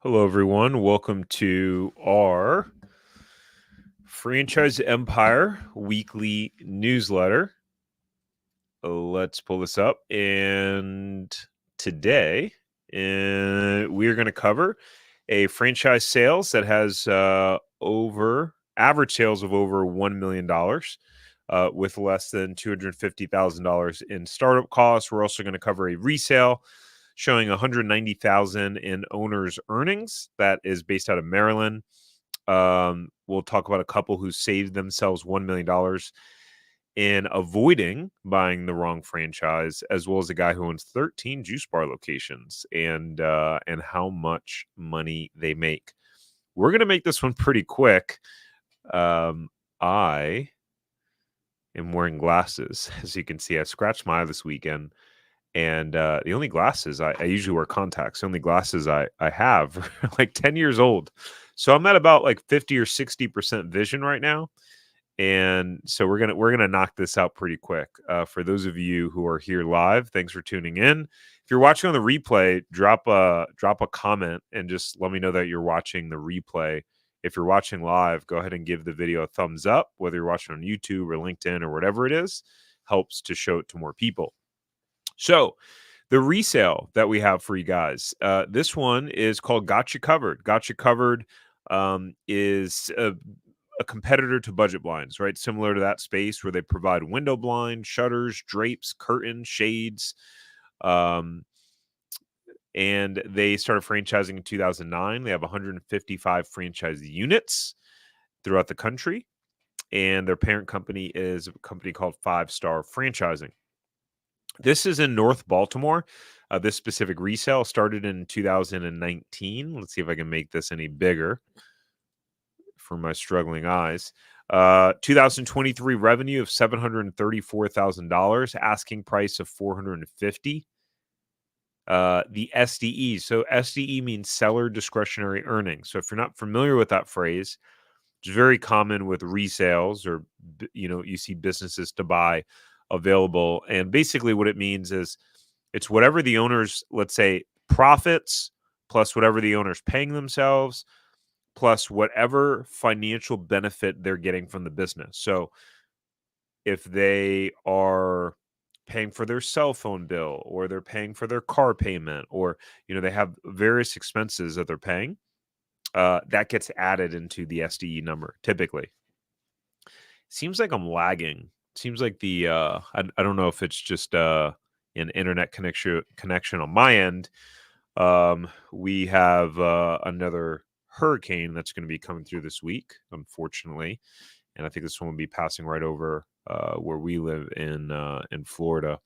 Hello, everyone. Welcome to our Franchise Empire weekly newsletter. Let's pull this up. And today, we're going to cover a franchise sales that has average sales of over $1 million with less than $250,000 in startup costs. We're also going to cover a resale showing $190,000 in owners' earnings. That is based out of Maryland. We'll talk about a couple who saved themselves $1 million in avoiding buying the wrong franchise, as well as a guy who owns 13 juice bar locations and how much money they make. We're going to make this one pretty quick. I am wearing glasses. As you can see, I scratched my eye this weekend. And the only glasses I usually wear contacts. The only glasses I have are like 10 years old. So I'm at about like 50 or 60% vision right now. And so we're gonna knock this out pretty quick. For those of you who are here live, thanks for tuning in. If you're watching on the replay, drop a comment and just let me know that you're watching the replay. If you're watching live, go ahead and give the video a thumbs up, whether you're watching on YouTube or LinkedIn or whatever it is, helps to show it to more people. So the resale that we have for you guys, this one is called Got You Covered. Got You Covered is a competitor to budget blinds, right? Similar to that space where they provide window blinds, shutters, drapes, curtains, shades. And they started franchising in 2009. They have 155 franchise units throughout the country. And their parent company is a company called 5 Star Franchising. This is in North Baltimore. This specific resale started in 2019. Let's see if I can make this any bigger for my struggling eyes. 2023 revenue of $734,000, asking price of $450,000. The SDE. So SDE means seller discretionary earnings. So if you're not familiar with that phrase, it's very common with resales, or you see businesses to buy available, and basically what it means is it's whatever the owners, let's say, profits plus whatever the owner's paying themselves plus whatever financial benefit they're getting from the business. So if they are paying for their cell phone bill, or they're paying for their car payment, or they have various expenses that they're paying, that gets added into the SDE number typically. Seems like I'm lagging. Seems like the I don't know if it's just an internet connection on my end. We have another hurricane that's going to be coming through this week, unfortunately, and I think this one will be passing right over where we live in Florida.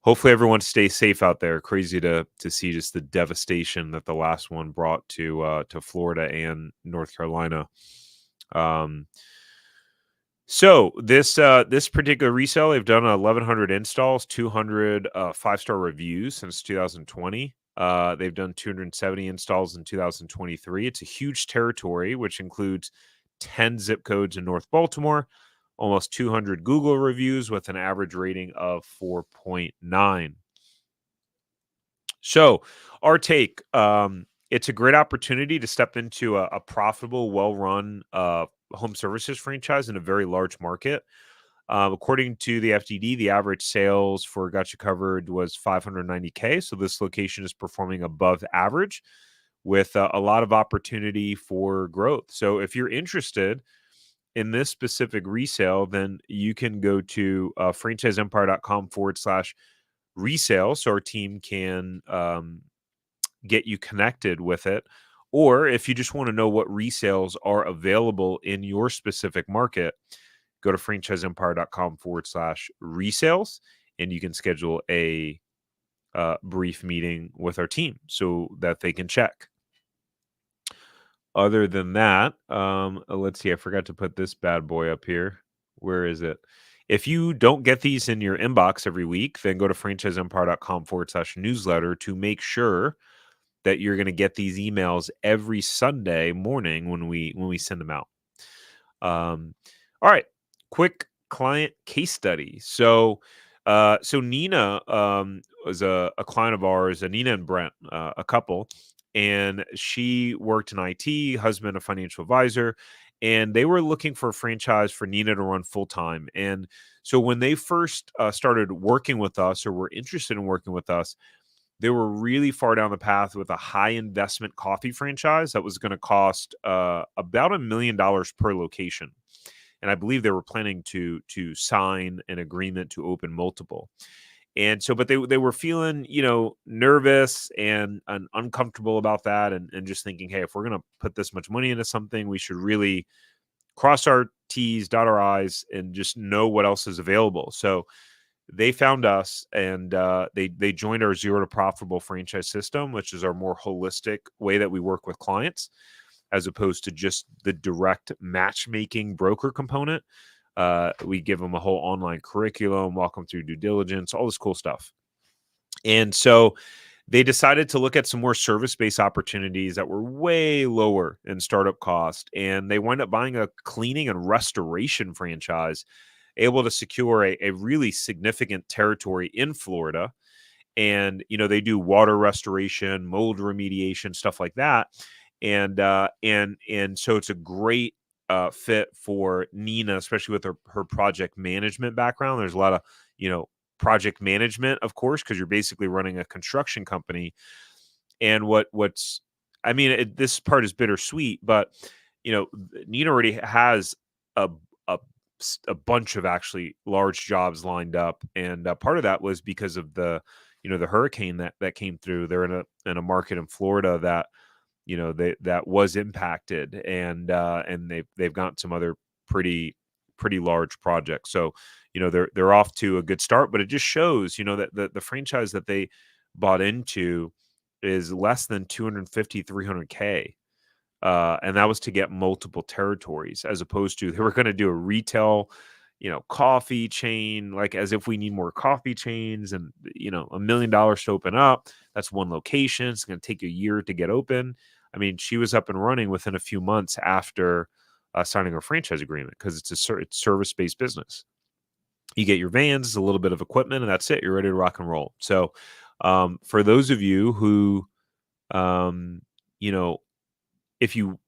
Hopefully, everyone stays safe out there. Crazy to see just the devastation that the last one brought to Florida and North Carolina. So this particular resale, they've done 1,100 installs, 200 5-star reviews since 2020. They've done 270 installs in 2023. It's a huge territory, which includes 10 zip codes in North Baltimore, almost 200 Google reviews with an average rating of 4.9. So our take, it's a great opportunity to step into a profitable, well-run home services franchise in a very large market. According to the FDD, the average sales for Got You Covered was $590K. So this location is performing above average with a lot of opportunity for growth. So if you're interested in this specific resale, then you can go to franchiseempire.com/resale so our team can get you connected with it. Or if you just want to know what resales are available in your specific market, go to franchiseempire.com/resales and you can schedule a brief meeting with our team so that they can check. Other than that, let's see. I forgot to put this bad boy up here. Where is it? If you don't get these in your inbox every week, then go to franchiseempire.com/newsletter to make sure that you're going to get these emails every Sunday morning when we send them out. All right, quick client case study. So Nina was a client of ours, Nina and Brent, a couple, and she worked in IT, husband a financial advisor, and they were looking for a franchise for Nina to run full time. And so when they first started working with us, or were interested in working with us, they were really far down the path with a high investment coffee franchise that was going to cost about $1 million per location. And I believe they were planning to sign an agreement to open multiple. And so, but they were feeling, nervous and uncomfortable about that, and just thinking, hey, if we're gonna put this much money into something, we should really cross our T's, dot our I's, and just know what else is available. So they found us, and they joined our zero to profitable franchise system, which is our more holistic way that we work with clients, as opposed to just the direct matchmaking broker component. We give them a whole online curriculum, walk them through due diligence, all this cool stuff. And so they decided to look at some more service-based opportunities that were way lower in startup cost. And they wound up buying a cleaning and restoration franchise, able to secure a really significant territory in Florida. And they do water restoration, mold remediation, stuff like that. And so it's a great fit for Nina, especially with her project management background. There's a lot of you know project management, of course, because you're basically running a construction company. And what's I mean, this part is bittersweet, but Nina already has a a a bunch of actually large jobs lined up, and part of that was because of the hurricane that came through. They're in a market in Florida that that was impacted, and they've got some other pretty large projects. So they're off to a good start, but it just shows that the franchise that they bought into is less than 250 300K, and that was to get multiple territories, as opposed to they were going to do a retail coffee chain, like as if we need more coffee chains, and $1 million to open up. That's one location. It's going to take a year to get open. I mean, she was up and running within a few months after signing a franchise agreement, because it's service-based business. You get your vans, a little bit of equipment, and that's it. You're ready to rock and roll. So for those of you who um, you know if you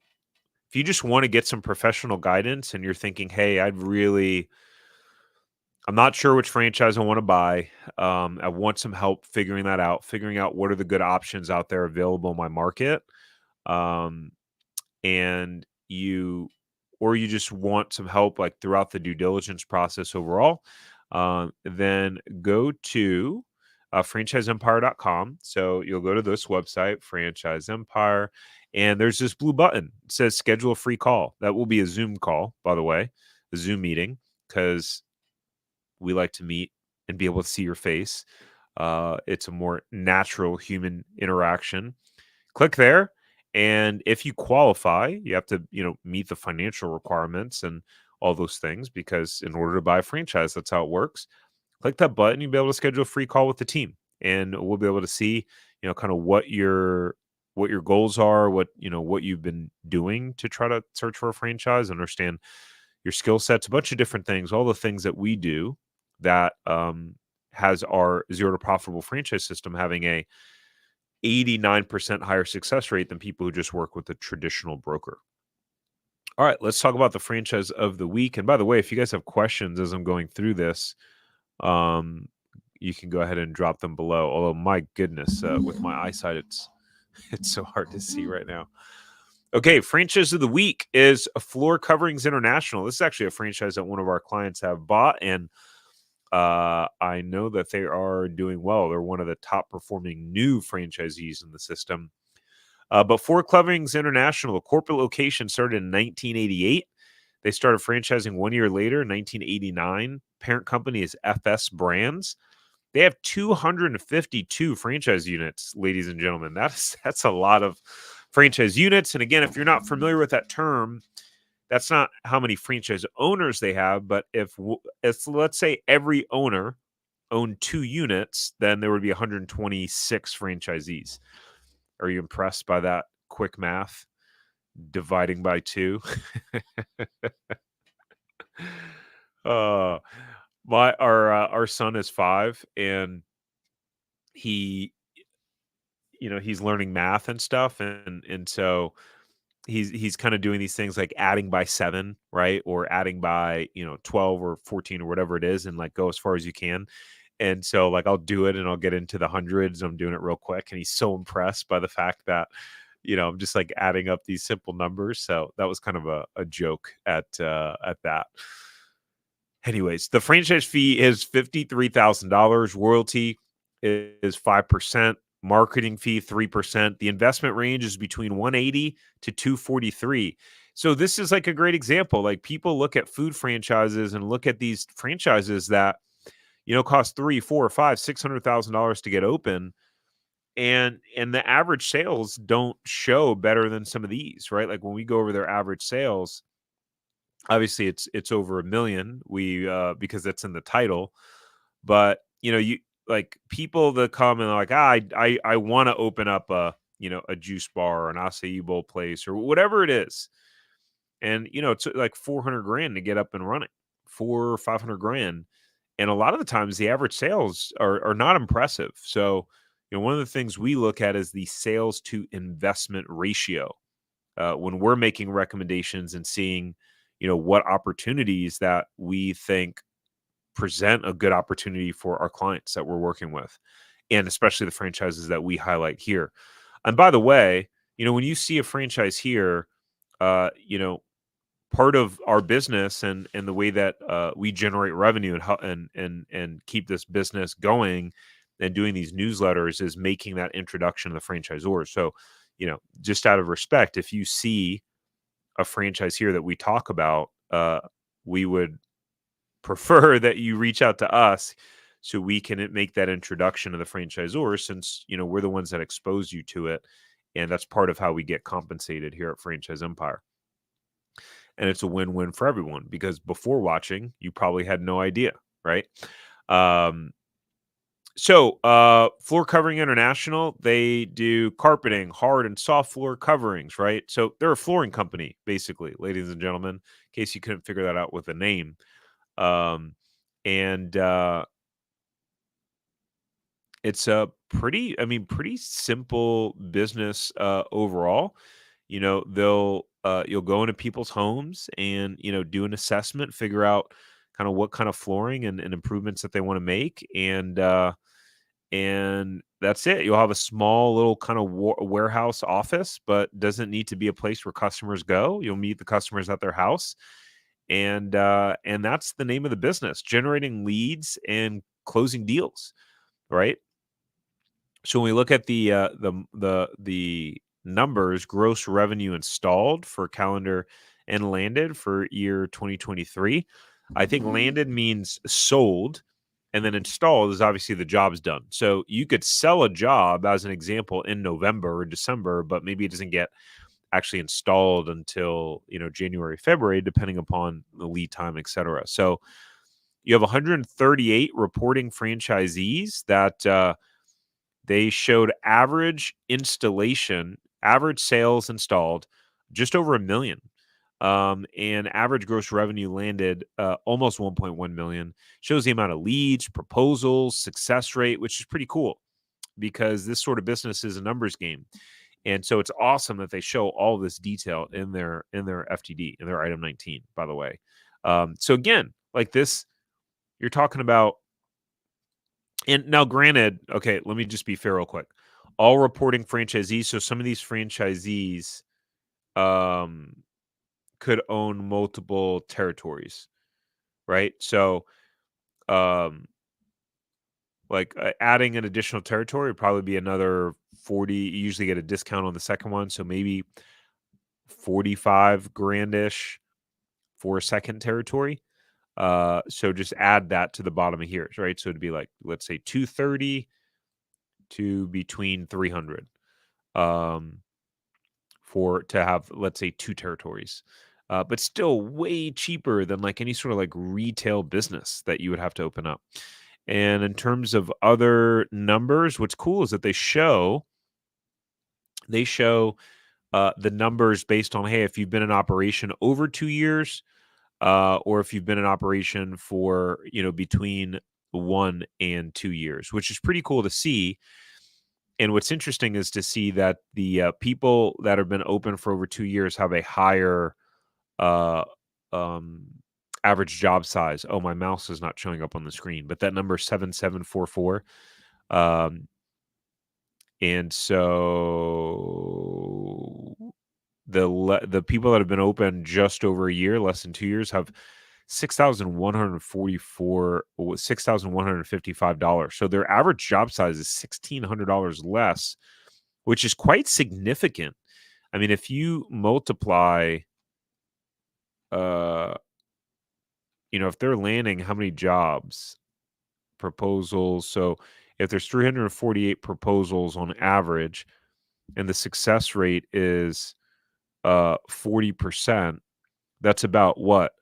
just want to get some professional guidance, and you're thinking, hey, I'm not sure which franchise I want to buy. I want some help figuring that out, figuring out what are the good options out there available in my market. Um, and you just want some help, like throughout the due diligence process overall, then go to franchiseempire.com. So you'll go to this website, Franchise Empire, and there's this blue button. It says schedule a free call. That will be a Zoom call, by the way, a Zoom meeting, because we like to meet and be able to see your face. It's a more natural human interaction. Click there, and if you qualify, you have to meet the financial requirements and all those things, because in order to buy a franchise, that's how it works. Click that button, you'll be able to schedule a free call with the team, and we'll be able to see kind of what your goals are, what you've been doing to try to search for a franchise, understand your skill sets, a bunch of different things, all the things that we do that has our zero to profitable franchise system having a 89% higher success rate than people who just work with a traditional broker. All right, let's talk about the franchise of the week. And by the way, if you guys have questions as I'm going through this, um, you can go ahead and drop them below. Although, my goodness, with my eyesight, it's so hard to see right now. Okay, franchise of the week is Floor Coverings International. This is actually a franchise that one of our clients have bought, and I know that they are doing well. They're one of the top performing new franchisees in the system. But Floor Coverings International, a corporate location, started in 1988. They started franchising 1 year later, 1989. Parent company is FS Brands. They have 252 franchise units, ladies and gentlemen. That's a lot of franchise units. And again, if you're not familiar with that term, that's not how many franchise owners they have. But if let's say every owner owned 2 units, then there would be 126 franchisees. Are you impressed by that quick math? Dividing by 2. uh our son is 5, and he he's learning math and stuff, and so he's kind of doing these things like adding by 7, right? Or adding by, 12 or 14 or whatever it is, and like go as far as you can. And so like I'll do it and I'll get into the hundreds. I'm doing it real quick. And he's so impressed by the fact that, I'm just like adding up these simple numbers. So that was kind of a joke at that. Anyways, the franchise fee is $53,000. Royalty is 5%. Marketing fee 3%. The investment range is between 180 to 243. So this is like a great example. Like people look at food franchises and look at these franchises that cost 3, 4, 5, $600,000 to get open, and the average sales don't show better than some of these, right? Like when we go over their average sales, obviously it's over a million. We because that's in the title, but you like people that come and are like, I want to open up a juice bar or an acai bowl place or whatever it is, and it's like 400 grand to get up and running, 4 or 500 grand, and a lot of the times the average sales are not impressive. So one of the things we look at is the sales to investment ratio when we're making recommendations and seeing what opportunities that we think present a good opportunity for our clients that we're working with, and especially the franchises that we highlight here. And by the way, when you see a franchise here, you know part of our business and the way that we generate revenue and and keep this business going and doing these newsletters is making that introduction to the franchisor. So just out of respect, if you see a franchise here that we talk about, we would prefer that you reach out to us so we can make that introduction to the franchisor, since we're the ones that expose you to it, and that's part of how we get compensated here at Franchise Empire. And it's a win-win for everyone, because before watching, you probably had no idea, right? Um, Floor Covering International, they do carpeting, hard and soft floor coverings, right? So they're a flooring company, basically, ladies and gentlemen, in case you couldn't figure that out with the name. Um, and It's a pretty simple business overall. They'll you'll go into people's homes and do an assessment, figure out kind of what kind of flooring and improvements that they want to make, and that's it. You'll have a small little kind of warehouse office, but doesn't need to be a place where customers go. You'll meet the customers at their house, and that's the name of the business: generating leads and closing deals, right? So when we look at the numbers, gross revenue installed for calendar and landed for year 2023, I think landed means sold, and then installed is obviously the job's done. So you could sell a job, as an example, in November or December, but maybe it doesn't get actually installed until January, February, depending upon the lead time, etc. So you have 138 reporting franchisees that they showed average sales installed just over a million. And average gross revenue landed almost 1.1 million. Shows the amount of leads, proposals, success rate, which is pretty cool, because this sort of business is a numbers game. And so it's awesome that they show all this detail in their FTD, in their item 19, by the way. So again, like this, you're talking about. And now, granted, okay, let me just be fair real quick. All reporting franchisees, so some of these franchisees um, could own multiple territories, right? So, um, like adding an additional territory would probably be another 40. You usually get a discount on the second one, so maybe 45 grandish for a second territory. So just add that to the bottom of here, right? So it'd be like, let's say 230 to between 300 um, for to have, let's say, 2 territories. But still way cheaper than like any sort of like retail business that you would have to open up. And in terms of other numbers, what's cool is that they show the numbers based on, hey, if you've been in operation over 2 years, or if you've been in operation for between 1 and 2 years, which is pretty cool to see. And what's interesting is to see that the people that have been open for over 2 years have a higher uh, um, average job size. Oh, my mouse is not showing up on the screen, but that number is 7744. Um, and so the people that have been open just over a year, less than 2 years, have 6,155 dollars. So their average job size is $1,600 less, which is quite significant. I mean, if you multiply, uh, if they're landing how many jobs, proposals. So if there's 348 proposals on average, and the success rate is 40%, that's about what?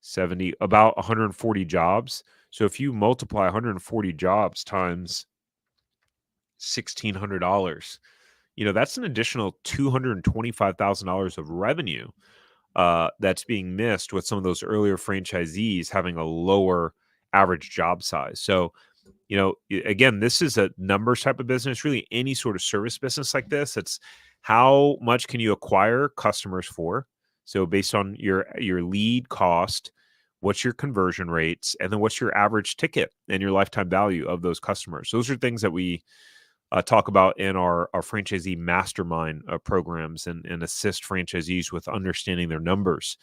70, about 140 jobs. So if you multiply 140 jobs times $1,600, that's an additional $225,000 of revenue that's being missed with some of those earlier franchisees having a lower average job size. So, again, this is a numbers type of business. Really, any sort of service business like this, it's how much can you acquire customers for? So based on your lead cost, what's your conversion rates, and then what's your average ticket and your lifetime value of those customers. Those are things that we talk about in our franchisee mastermind programs, and assist franchisees with understanding their numbers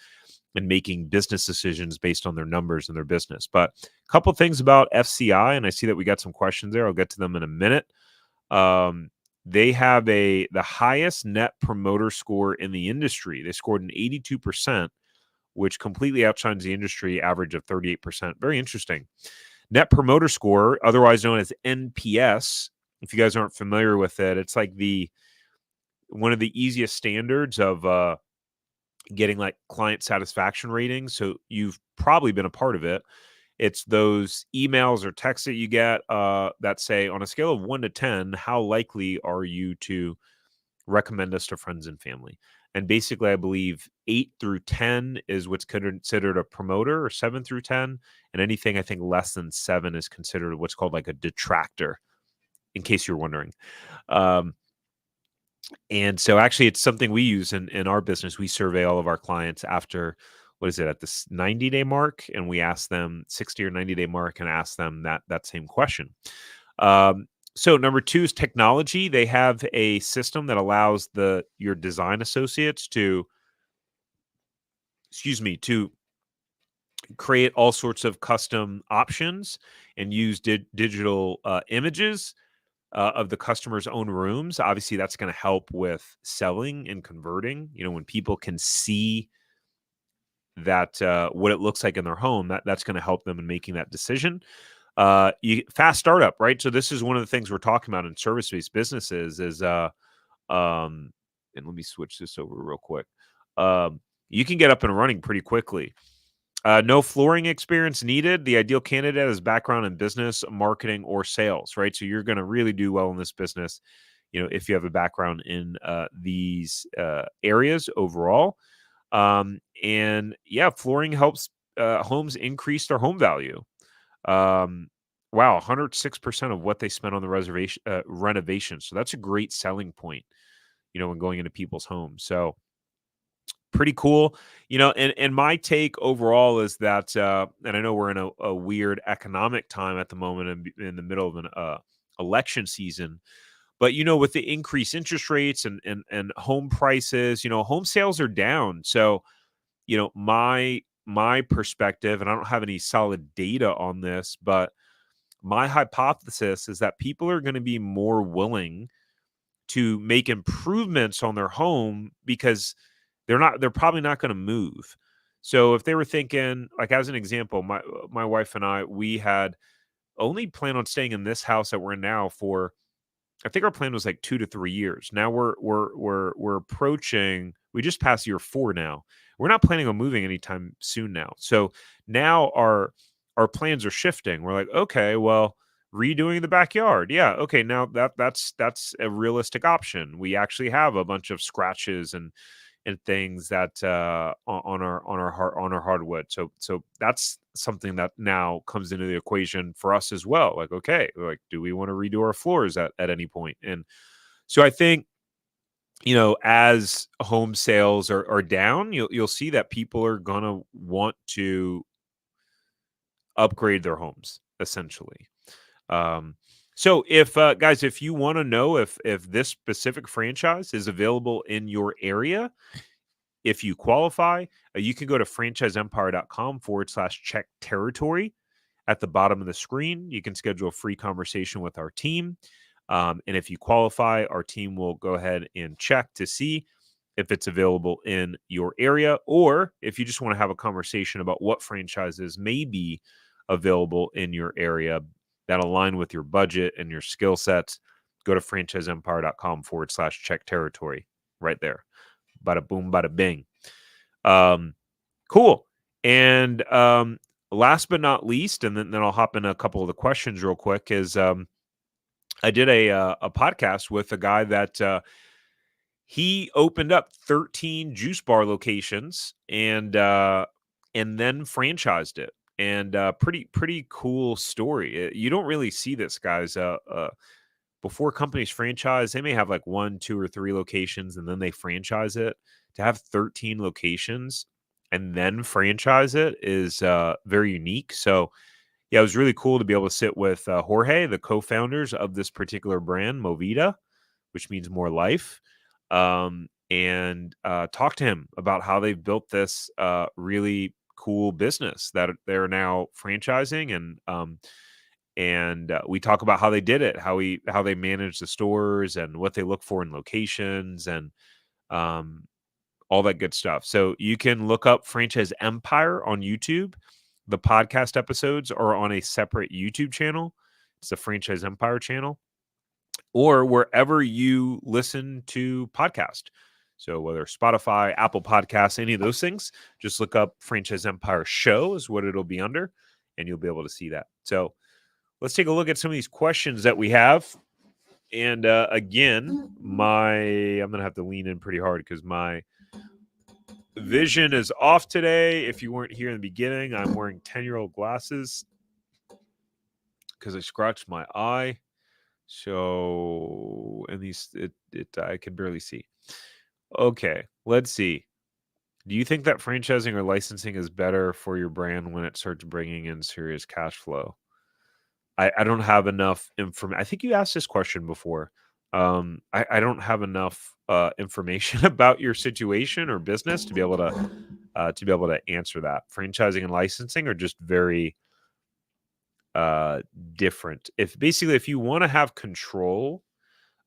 and making business decisions based on their numbers and their business. But a couple things about FCI, and I see that we got some questions there. I'll get to them in a minute. They have the highest net promoter score in the industry. They scored an 82%, which completely outshines the industry average of 38%. Very interesting. Net promoter score, otherwise known as NPS. If you guys aren't familiar with it, it's like one of the easiest standards of getting like client satisfaction ratings. So you've probably been a part of it. It's those emails or texts that you get that say, on a scale of 1 to 10, how likely are you to recommend us to friends and family? And basically, I believe 8 through 10 is what's considered a promoter, or 7 through 10. And anything I think less than 7 is considered what's called like a detractor, in case you're wondering. And so actually it's something we use in our business. We survey all of our clients after, what is it, at this 90-day mark, and we ask them 60 or 90-day mark and ask them that same question. So number 2 is technology. They have a system that allows your design associates to create all sorts of custom options and use digital images of the customer's own rooms. Obviously, that's going to help with selling and converting. When people can see that what it looks like in their home, that's going to help them in making that decision. Fast startup, right? So this is one of the things we're talking about in service-based businesses is, and let me switch this over real quick. You can get up and running pretty quickly. No flooring experience needed. The ideal candidate has background in business, marketing, or sales, right? So you're going to really do well in this business, if you have a background in these areas overall. And yeah, flooring helps homes increase their home value. Wow, 106% of what they spend on the renovation. So that's a great selling point, when going into people's homes. So pretty cool. And my take overall is that, and I know we're in a weird economic time at the moment in the middle of an election season, but with the increased interest rates and home prices, home sales are down. So, my perspective, and I don't have any solid data on this, but my hypothesis is that people are going to be more willing to make improvements on their home because they're probably not going to move. So if they were thinking, like, as an example, my wife and we had only planned on staying in this house that we're in now for, I think our plan was like 2 to 3 years. Now we're approaching, we just passed year 4 now. We're not planning on moving anytime soon now. So now our plans are shifting. We're like, okay, well, redoing the backyard. Yeah, okay, now that's a realistic option. We actually have a bunch of scratches and and things that on our hardwood. So that's something that now comes into the equation for us as well. Like, okay, like, do we want to redo our floors at any point? And so I think, as home sales are down, you'll see that people are gonna want to upgrade their homes essentially. Um, so if guys, if you want to know if this specific franchise is available in your area, if you qualify, you can go to franchiseempire.com/check territory. At the bottom of the screen, you can schedule a free conversation with our team. And if you qualify, our team will go ahead and check to see if it's available in your area, or if you just want to have a conversation about what franchises may be available in your area that align with your budget and your skill sets. Go to franchiseempire.com/check territory right there. Bada boom, bada bing. Cool. And last but not least, and then I'll hop in a couple of the questions real quick, is I did a podcast with a guy that he opened up 13 juice bar locations and then franchised it. And pretty cool story. You don't really see this, guys. Before companies franchise, they may have like 1, 2, or 3 locations, and then they franchise it. To have 13 locations and then franchise it is very unique. So, yeah, it was really cool to be able to sit with Jorge, the co-founders of this particular brand, Movida, which means more life, and talk to him about how they've built this really cool business that they're now franchising. And we talk about how they did it, how they manage the stores and what they look for in locations, and um, all that good stuff. So you can look up Franchise Empire on YouTube. The podcast episodes are on a separate YouTube channel. It's the Franchise Empire channel, or wherever you listen to podcast. So whether Spotify, Apple Podcasts, any of those things, just look up Franchise Empire Show is what it'll be under, and you'll be able to see that. So let's take a look at some of these questions that we have. And again, I'm going to have to lean in pretty hard because my vision is off today. If you weren't here in the beginning, I'm wearing 10-year-old glasses because I scratched my eye. So, and I can barely see. Okay, let's see. Do you think that franchising or licensing is better for your brand when it starts bringing in serious cash flow? I don't have enough information. I think you asked this question before. I don't have enough information about your situation or business to be able to answer that. Franchising and licensing are just very different. If you want to have control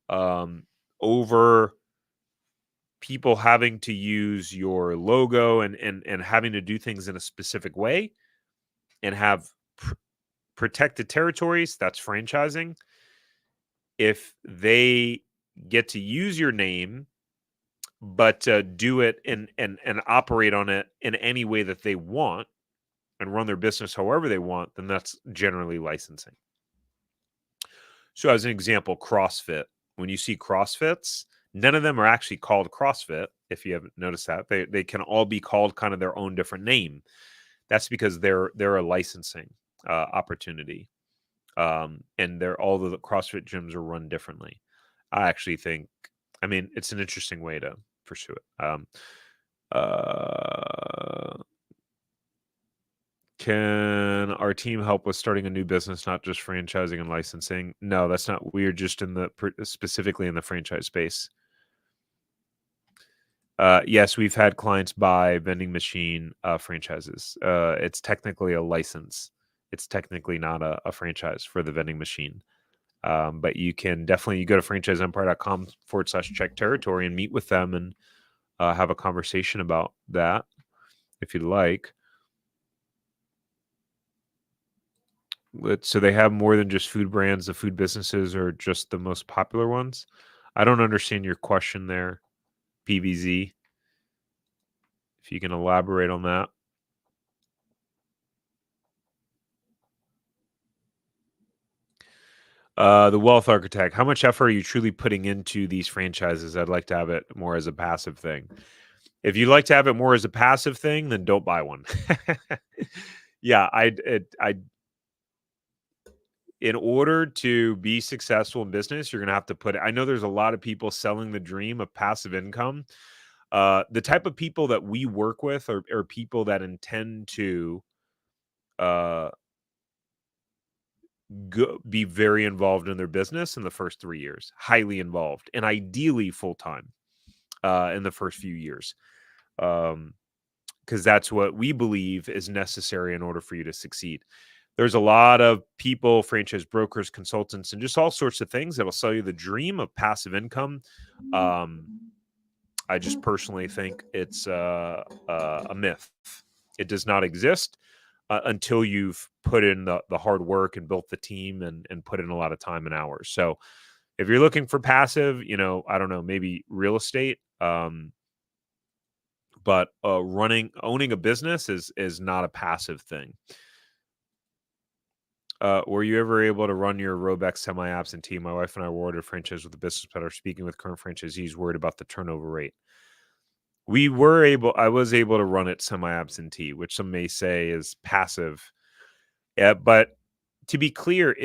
over people having to use your logo and having to do things in a specific way and have protected territories, that's franchising. If they get to use your name but do it and operate on it in any way that they want and run their business however they want, then that's generally licensing. So as an example, CrossFit. When you see CrossFits, none of them are actually called CrossFit. If you haven't noticed that, they can all be called kind of their own different name. That's because they're a licensing opportunity, and all the CrossFit gyms are run differently. I actually think, I mean, it's an interesting way to pursue it. Can our team help with starting a new business, not just franchising and licensing? No, that's not. We're just specifically in the franchise space. Yes, we've had clients buy vending machine franchises. It's technically a license. It's technically not a franchise for the vending machine. But you can definitely go to franchiseempire.com/check territory and meet with them and have a conversation about that if you'd like. So they have more than just food brands. The food businesses are just the most popular ones. I don't understand your question there, PVZ. If you can elaborate on that. The wealth architect. How much effort are you truly putting into these franchises? I'd like to have it more as a passive thing. If you'd like to have it more as a passive thing, then don't buy one. Yeah, I in order to be successful in business, you're gonna have to put I know there's a lot of people selling the dream of passive income. The type of people that we work with are people that intend to uh, be very involved in their business in the first 3 years, highly involved, and ideally full time in the first few years. Because that's what we believe is necessary in order for you to succeed. There's a lot of people, franchise brokers, consultants, and just all sorts of things that will sell you the dream of passive income. Um, I just personally think it's a myth. It does not exist until you've put in the hard work and built the team and put in a lot of time and hours. So if you're looking for passive, I don't know, maybe real estate. But owning a business is not a passive thing. Were you ever able to run your Robex semi-absentee? My wife and I were ordered a franchise with a business that are speaking with current franchisees worried about the turnover rate. I was able to run it semi-absentee, which some may say is passive. Yeah, but to be clear,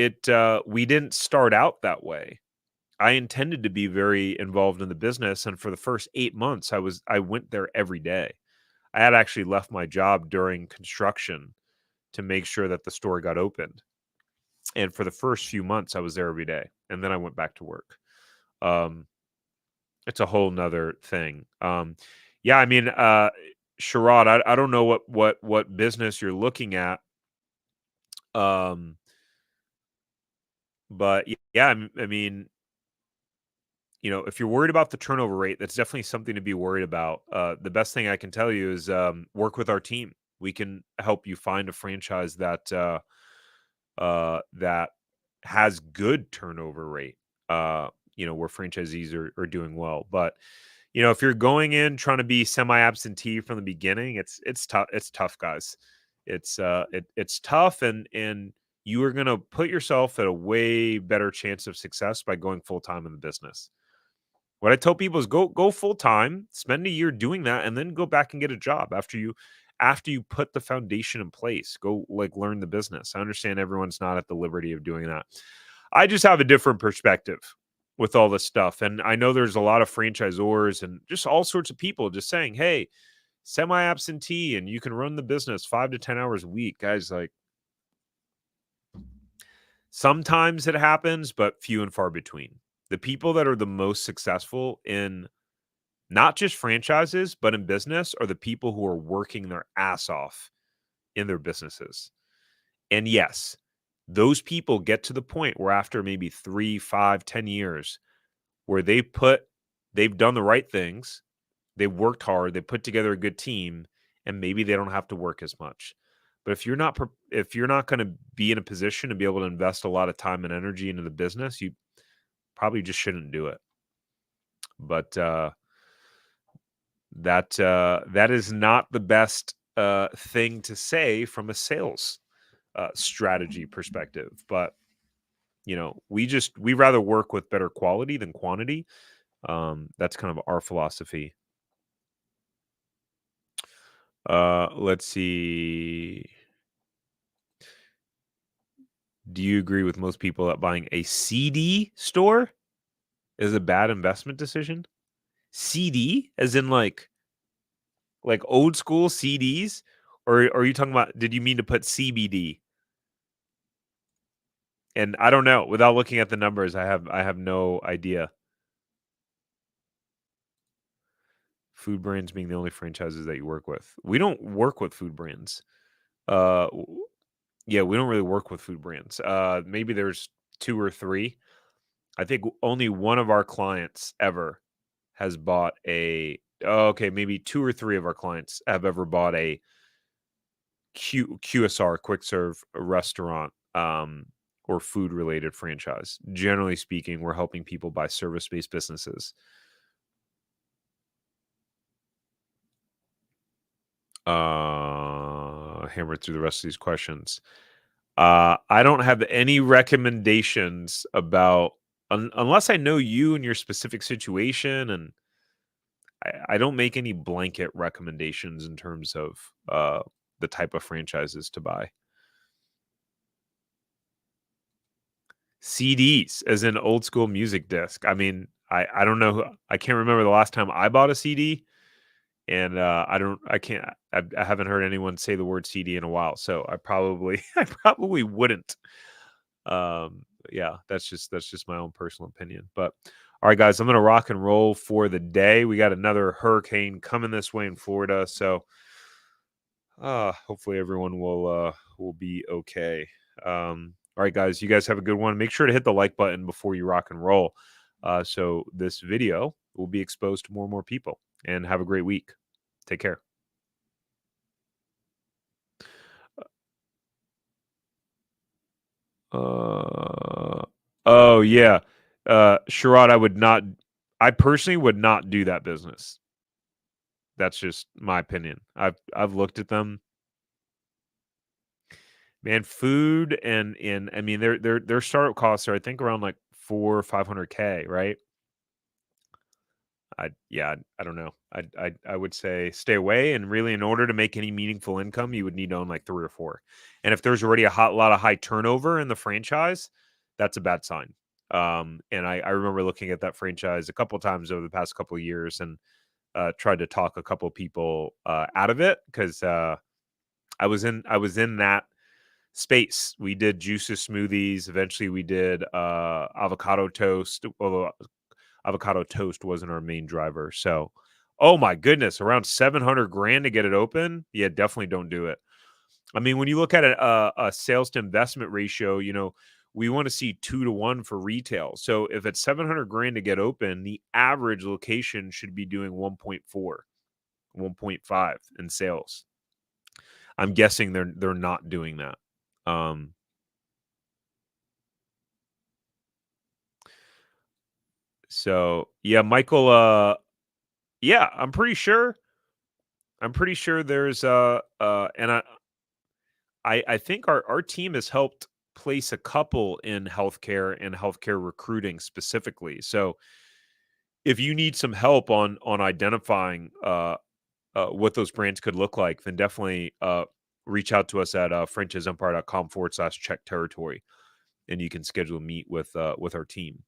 we didn't start out that way. I intended to be very involved in the business, and for the first 8 months, I went there every day. I had actually left my job during construction to make sure that the store got opened. And for the first few months, I was there every day, and then I went back to work. Um, it's a whole nother thing. Yeah, I mean, Sherrod, I don't know what business you're looking at. Um, but yeah, I mean, if you're worried about the turnover rate, that's definitely something to be worried about. The best thing I can tell you is work with our team. We can help you find a franchise that has good turnover rate. Where franchisees are doing well. But if you're going in trying to be semi-absentee from the beginning, it's tough. It's tough, guys. It's tough, and you are going to put yourself at a way better chance of success by going full time in the business. What I tell people is go full time, spend a year doing that, and then go back and get a job after you put the foundation in place. Go learn the business. I understand everyone's not at the liberty of doing that. I just have a different perspective with all this stuff. And I know there's a lot of franchisors and just all sorts of people just saying, hey, semi absentee and you can run the business 5 to 10 hours a week. Guys, sometimes it happens, but few and far between. The people that are the most successful in not just franchises, but in business are the people who are working their ass off in their businesses. And yes, those people get to the point where after maybe 3, 5, 10 years, where they've done the right things, they've worked hard, they put together a good team, and maybe they don't have to work as much. But if you're not going to be in a position to be able to invest a lot of time and energy into the business, you probably just shouldn't do it. But that is not the best thing to say from a sales strategy perspective. But we rather work with better quality than quantity. That's kind of our philosophy. Let's see. Do you agree with most people that buying a CD store is a bad investment decision? CD, as in like old school CDs, or are you talking about? Did you mean to put CBD? And I don't know. Without looking at the numbers, I have no idea. Food brands being the only franchises that you work with. We don't work with food brands. Uh, yeah, we don't really work with food brands. Maybe there's 2 or 3. I think only one of our clients ever has bought okay, maybe 2 or 3 of our clients have ever bought a QSR, quick serve restaurant, or food related franchise. Generally speaking, we're helping people buy service-based businesses. Hammer through the rest of these questions. I don't have any recommendations about unless I know you and your specific situation, and I don't make any blanket recommendations in terms of the type of franchises to buy. CDs, as in old school music disc. I mean, I don't know. I can't remember the last time I bought a CD, and I can't. I haven't heard anyone say the word CD in a while, so I probably I probably wouldn't. Yeah, that's just my own personal opinion. But all right, guys, I'm gonna rock and roll for the day. We got another hurricane coming this way in Florida, so hopefully everyone will be okay. All right, guys, you guys have a good one. Make sure to hit the like button before you rock and roll, so this video will be exposed to more and more people. And have a great week. Take care. Uh, oh yeah, Sherrod, I personally would not do that business. That's just my opinion. I've looked at them, man. Food and I mean their startup costs are I think around like 400 or 500K, right? I don't know. I would say stay away. And really, in order to make any meaningful income, you would need to own like three or four. And if there's already a lot of high turnover in the franchise, that's a bad sign. And I remember looking at that franchise a couple of times over the past couple of years and tried to talk a couple of people out of it because I was in that space. We did juices, smoothies. Eventually, we did avocado toast. Although avocado toast wasn't our main driver. So, oh my goodness, around 700 grand to get it open. Yeah, definitely don't do it. I mean, when you look at a sales to investment ratio, we want to see 2 to 1 for retail. So if it's 700 grand to get open, the average location should be doing 1.4, 1.5 in sales. I'm guessing they're not doing that. Um, so yeah, Michael, yeah, I'm pretty sure there's and I think our team has helped place a couple in healthcare and healthcare recruiting specifically. So if you need some help on identifying what those brands could look like, then definitely reach out to us at franchisempire.com/check territory, and you can schedule a meet with our team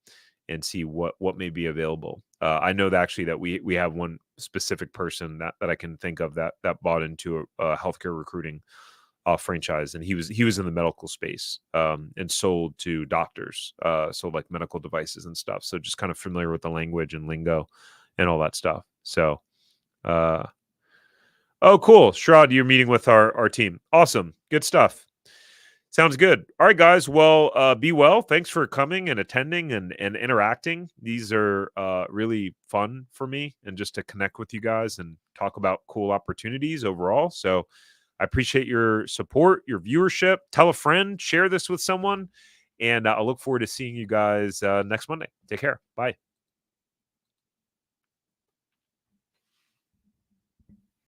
and see what may be available. I know that actually that we have one specific person that I can think of that bought into a healthcare recruiting franchise, and he was in the medical space and sold to doctors, sold like medical devices and stuff. So just kind of familiar with the language and lingo and all that stuff. So, uh, oh, cool, Sherrod, you're meeting with our team. Awesome, good stuff. Sounds good. All right, guys. Well, be well. Thanks for coming and attending and interacting. These are really fun for me and just to connect with you guys and talk about cool opportunities overall. So I appreciate your support, your viewership. Tell a friend, share this with someone, and I look forward to seeing you guys next Monday. Take care. Bye.